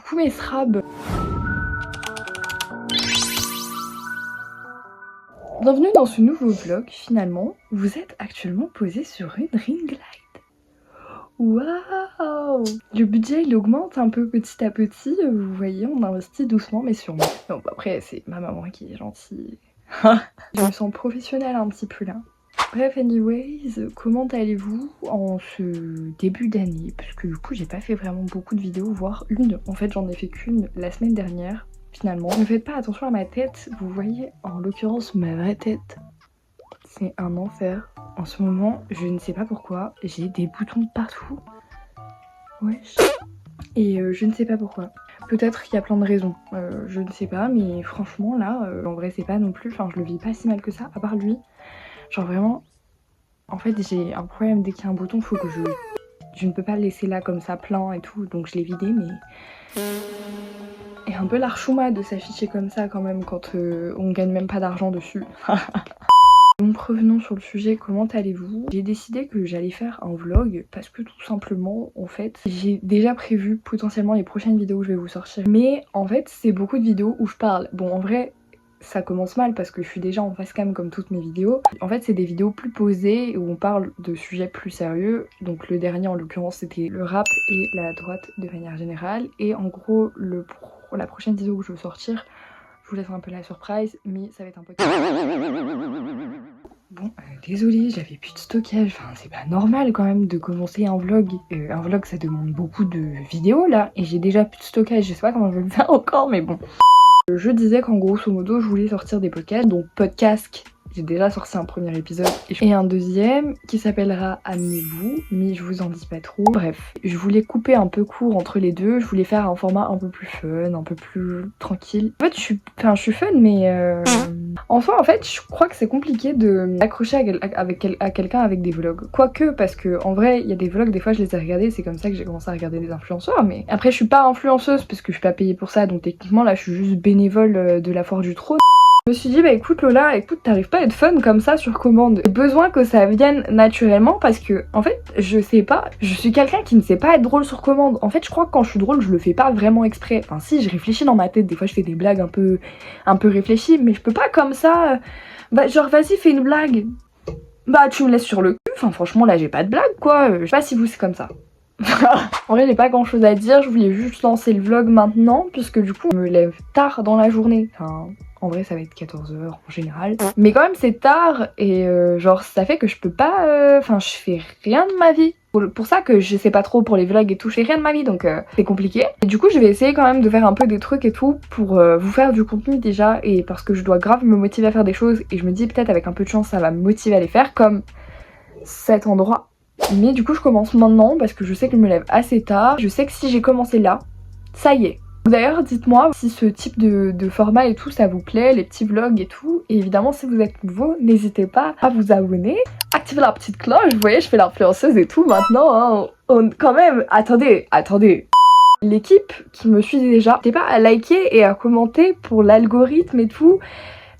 Coucou mes srabs. Bienvenue dans ce nouveau vlog. Finalement, vous êtes actuellement posé sur une ring light. Waouh! Le budget il augmente un peu petit à petit. Vous voyez, on investit doucement mais sûrement. Donc après, c'est ma maman qui est gentille. Je me sens professionnelle un petit peu là. Bref, anyways, comment allez-vous en ce début d'année? Parce que du coup, j'ai pas fait vraiment beaucoup de vidéos, voire une. En fait, j'en ai fait qu'une la semaine dernière, finalement. Ne faites pas attention à ma tête. Vous voyez, en l'occurrence, ma vraie tête, c'est un enfer. En ce moment, je ne sais pas pourquoi, j'ai des boutons partout. Wesh. Et je ne sais pas pourquoi. Peut-être qu'il y a plein de raisons, je ne sais pas, mais franchement là, en vrai c'est pas non plus, enfin je le vis pas si mal que ça, à part lui. Genre vraiment, en fait j'ai un problème dès qu'il y a un bouton, faut que je ne peux pas le laisser là comme ça plein et tout, donc je l'ai vidé, mais... Et un peu l'archouma de s'afficher comme ça quand même quand on gagne même pas d'argent dessus. Donc revenons sur le sujet, comment allez-vous? J'ai décidé que j'allais faire un vlog parce que tout simplement, en fait, j'ai déjà prévu potentiellement les prochaines vidéos que je vais vous sortir. Mais en fait, c'est beaucoup de vidéos où je parle. Bon, en vrai, ça commence mal parce que je suis déjà en face cam comme toutes mes vidéos. En fait, c'est des vidéos plus posées où on parle de sujets plus sérieux. Donc le dernier, en l'occurrence, c'était le rap et la droite de manière générale. Et en gros, la prochaine vidéo que je veux sortir, je vous laisse un peu la surprise, mais ça va être un peu... Bon, désolée, j'avais plus de stockage, enfin c'est pas normal quand même de commencer un vlog. Un vlog ça demande beaucoup de vidéos là, et j'ai déjà plus de stockage, je sais pas comment je vais le faire encore, mais bon. Je disais qu'en grosso modo je voulais sortir des podcasts, donc podcast. J'ai déjà sorti un premier épisode et un deuxième qui s'appellera Amenez-vous, mais je vous en dis pas trop. Bref, je voulais couper un peu court entre les deux, je voulais faire un format un peu plus fun, un peu plus tranquille. En fait, je suis fun, mais enfin, en fait, je crois que c'est compliqué de m'accrocher à quelqu'un avec des vlogs. Quoique, parce que en vrai, il y a des vlogs, des fois je les ai regardés, c'est comme ça que j'ai commencé à regarder des influenceurs, mais après, je suis pas influenceuse parce que je suis pas payée pour ça, donc techniquement là, je suis juste bénévole de la foire du trône. Je me suis dit bah écoute Lola, écoute t'arrives pas à être fun comme ça sur commande. J'ai besoin que ça vienne naturellement parce que en fait je sais pas, je suis quelqu'un qui ne sait pas être drôle sur commande. En fait je crois que quand je suis drôle je le fais pas vraiment exprès. Enfin si je réfléchis dans ma tête, des fois je fais des blagues un peu réfléchies, mais je peux pas comme ça. Bah genre vas-y fais une blague. Bah tu me laisses sur le cul, enfin franchement là j'ai pas de blague quoi. Je sais pas si vous c'est comme ça. En vrai j'ai pas grand chose à dire, je voulais juste lancer le vlog maintenant puisque du coup je me lève tard dans la journée. Enfin en vrai ça va être 14h en général. Mais quand même c'est tard et genre ça fait que je peux pas... Enfin je fais rien de ma vie. Pour ça que je sais pas trop pour les vlogs et tout, je fais rien de ma vie donc c'est compliqué. Et du coup je vais essayer quand même de faire un peu des trucs et tout pour vous faire du contenu déjà. Et parce que je dois grave me motiver à faire des choses et je me dis peut-être avec un peu de chance ça va me motiver à les faire comme cet endroit. Mais du coup je commence maintenant parce que je sais que je me lève assez tard. Je sais que si j'ai commencé là, ça y est. D'ailleurs dites-moi si ce type de format et tout ça vous plaît, les petits vlogs et tout. Et évidemment si vous êtes nouveau, n'hésitez pas à vous abonner. Activez la petite cloche, vous voyez je fais l'influenceuse et tout maintenant. Hein. Quand même, attendez. L'équipe qui me suit déjà, n'hésitez pas à liker et à commenter pour l'algorithme et tout.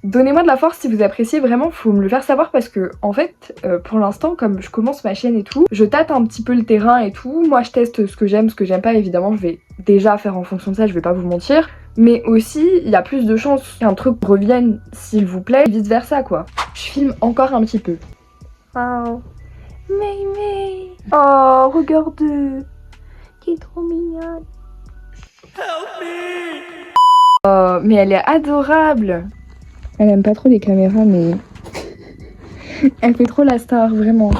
Donnez-moi de la force si vous appréciez, vraiment faut me le faire savoir parce que en fait pour l'instant comme je commence ma chaîne et tout, je tâte un petit peu le terrain et tout, moi je teste ce que j'aime, ce que j'aime pas, évidemment je vais déjà faire en fonction de ça, je vais pas vous mentir, mais aussi il y a plus de chances qu'un truc revienne s'il vous plaît, et vice versa quoi. Je filme encore un petit peu. Oh, May. Oh regarde, qui est trop mignonne. Help me. Oh mais elle est adorable. Elle aime pas trop les caméras mais elle fait trop la star vraiment.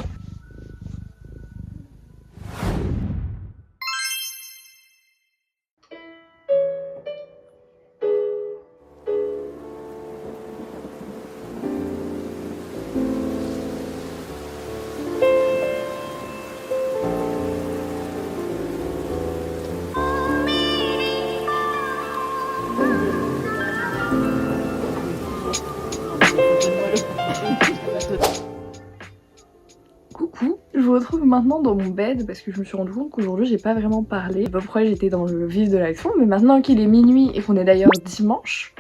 Coucou, je vous retrouve maintenant dans mon bed parce que je me suis rendu compte qu'aujourd'hui j'ai pas vraiment parlé. Je sais pas pourquoi j'étais dans le vif de l'action, mais maintenant qu'il est minuit et qu'on est d'ailleurs dimanche,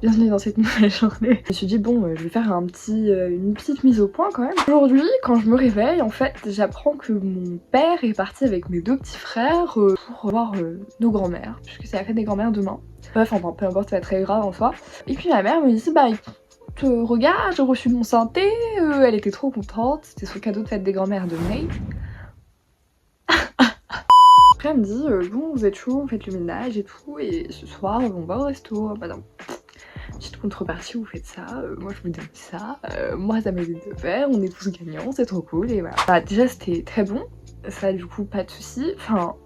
Bienvenue dans cette nouvelle journée. Je me suis dit bon, je vais faire une petite mise au point quand même. Aujourd'hui, quand je me réveille, en fait, j'apprends que mon père est parti avec mes 2 petits frères pour voir nos grands-mères, puisque c'est la fête des grands-mères demain. Bref, enfin, peu importe, c'est pas très grave en soi. Et puis ma mère me dit bah écoute, regarde, j'ai reçu mon synthé, elle était trop contente, c'était son cadeau de fête des grands-mères de May. Après elle me dit bon vous êtes chaud, vous faites le ménage et tout, et ce soir on va au resto. Bah non. Petite contrepartie, vous faites ça, moi je vous donne ça, moi ça m'aide de faire, on est tous gagnants, c'est trop cool et voilà. Bah, déjà c'était très bon, ça du coup pas de soucis. Enfin,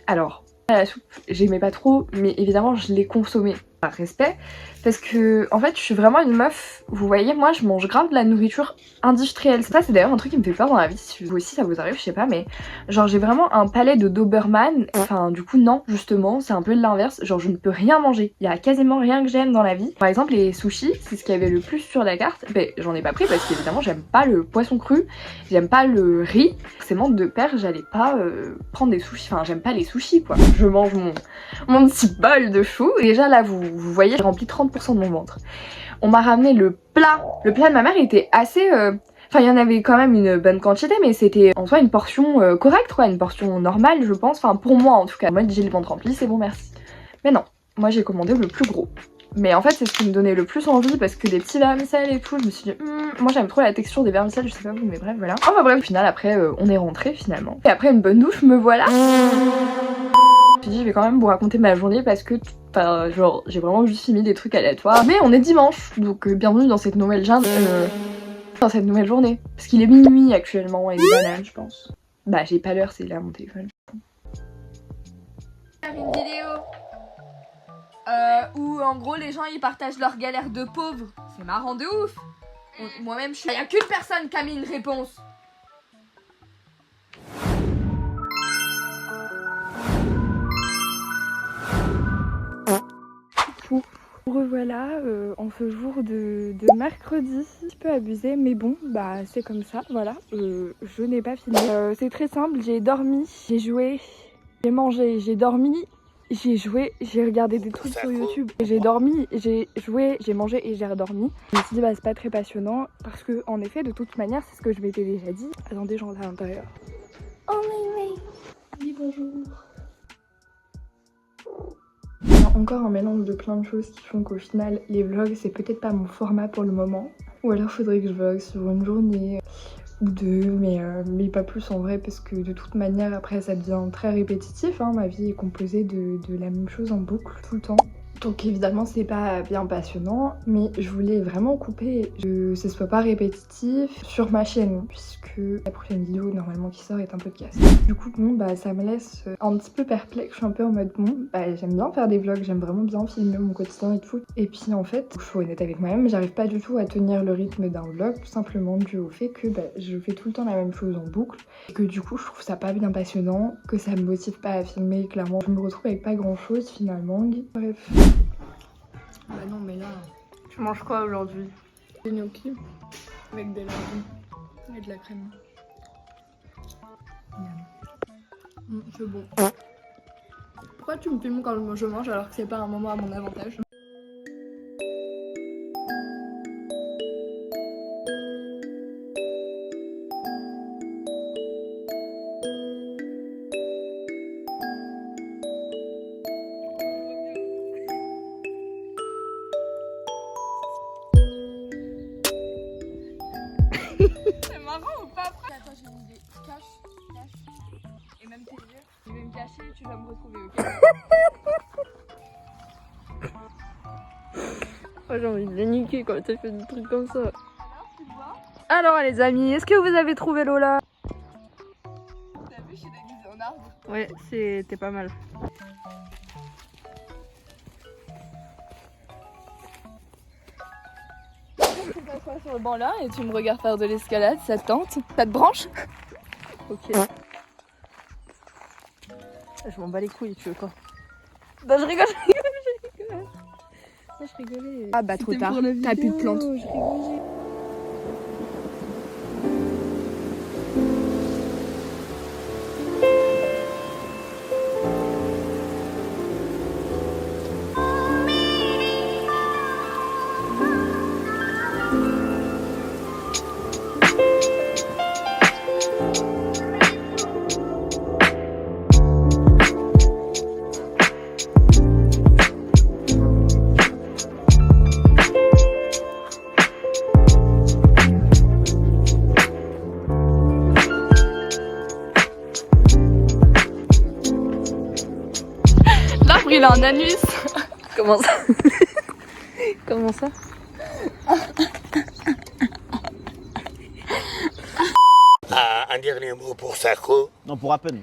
alors, la soupe j'aimais pas trop, mais évidemment je l'ai consommée par respect, parce que en fait je suis vraiment une meuf, vous voyez, moi je mange grave de la nourriture industrielle. Ça c'est d'ailleurs un truc qui me fait peur dans la vie, si vous aussi ça vous arrive, je sais pas, mais genre j'ai vraiment un palais de Doberman. Enfin du coup non, justement c'est un peu l'inverse, genre je ne peux rien manger, il y a quasiment rien que j'aime dans la vie. Par exemple les sushis, c'est ce qu'il y avait le plus sur la carte, ben j'en ai pas pris parce qu'évidemment j'aime pas le poisson cru, j'aime pas le riz, forcément de pair j'allais pas prendre des sushis, enfin j'aime pas les sushis quoi. Je mange mon petit bol de chou, et déjà là vous voyez j'ai rempli 30% de mon ventre. On m'a ramené le plat de ma mère était assez... Enfin, il y en avait quand même une bonne quantité, mais c'était en soi une portion correcte, quoi, une portion normale, je pense. Enfin, pour moi en tout cas. Moi, j'ai le ventre rempli, c'est bon, merci. Mais non, moi j'ai commandé le plus gros. Mais en fait, c'est ce qui me donnait le plus envie parce que des petits vermicelles et tout, je me suis dit, moi j'aime trop la texture des vermicelles, je sais pas vous, mais bref, voilà. Enfin bref, au final, après, on est rentré finalement. Et après une bonne douche, me voilà. Je me suis dit, je vais quand même vous raconter ma journée parce que, enfin, genre, j'ai vraiment juste filmé des trucs aléatoires. Mais on est dimanche, donc bienvenue dans cette nouvelle journée. Parce qu'il est minuit actuellement et des bananes, je pense. Bah, j'ai pas l'heure, c'est là mon téléphone. Faire une vidéo où en gros les gens ils partagent leurs galères de pauvres. C'est marrant de ouf. Moi-même je suis... Y'a qu'une personne qui a mis une réponse. Revoilà en ce jour de mercredi, un petit peu abusé mais bon bah c'est comme ça, voilà, je n'ai pas filmé. C'est très simple, j'ai dormi, j'ai joué, j'ai mangé, j'ai dormi, j'ai joué, j'ai regardé des trucs sur YouTube, j'ai dormi, j'ai joué, j'ai mangé et j'ai redormi. Je me suis dit bah c'est pas très passionnant parce que en effet de toute manière c'est ce que je m'étais déjà dit. Attendez, j'entre à l'intérieur. Oh oui, dis bonjour. Encore un mélange de plein de choses qui font qu'au final les vlogs c'est peut-être pas mon format pour le moment, ou alors faudrait que je vlog sur une journée ou deux, mais pas plus en vrai parce que de toute manière après ça devient très répétitif, hein. Ma vie est composée de la même chose en boucle tout le temps. Donc évidemment c'est pas bien passionnant, mais je voulais vraiment couper que ce soit pas répétitif sur ma chaîne, puisque la prochaine vidéo normalement qui sort est un podcast. Du coup bon bah ça me laisse un petit peu perplexe, je suis un peu en mode bon bah j'aime bien faire des vlogs, j'aime vraiment bien filmer mon quotidien et tout. Et puis en fait, je suis honnête avec moi-même, j'arrive pas du tout à tenir le rythme d'un vlog, tout simplement dû au fait que bah, je fais tout le temps la même chose en boucle, et que du coup je trouve ça pas bien passionnant, que ça me motive pas à filmer, clairement je me retrouve avec pas grand chose finalement. Bref. Bah non mais là... Tu manges quoi aujourd'hui? Des gnocchis avec des lardons et de la crème. C'est bon. Pourquoi tu me filmes quand je mange alors que c'est pas un moment à mon avantage? C'est marrant ou pas? Attends, j'ai une idée. Cache. Et même tes yeux. Je vais me cacher et tu vas me retrouver, ok? Oh, j'ai envie de les niquer quand t'as fait des trucs comme ça. Alors, tu vois? Alors les amis, est-ce que vous avez trouvé Lola? T'as vu, je suis déguisée en arbre. Ouais, c'était pas mal. Tu t'assois sur le banc là et tu me regardes faire de l'escalade, ça te tente? Ça te branche? Ok. Je m'en bats les couilles, tu veux quoi? Bah je rigole. Je rigolais. Ah bah trop tard, t'as plus de plantes. Je rigolais. il a un anus. Comment ça? Comment ça? Ah, un dernier mot pour Sarko. Non, pour Appen.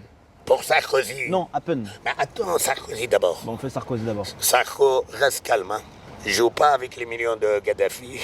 Pour Sarkozy. Non, Appen. Mais attends, Sarkozy d'abord. Bon, on fait Sarkozy d'abord. Sarko, reste calme. Hein. Joue pas avec les millions de Gaddafi.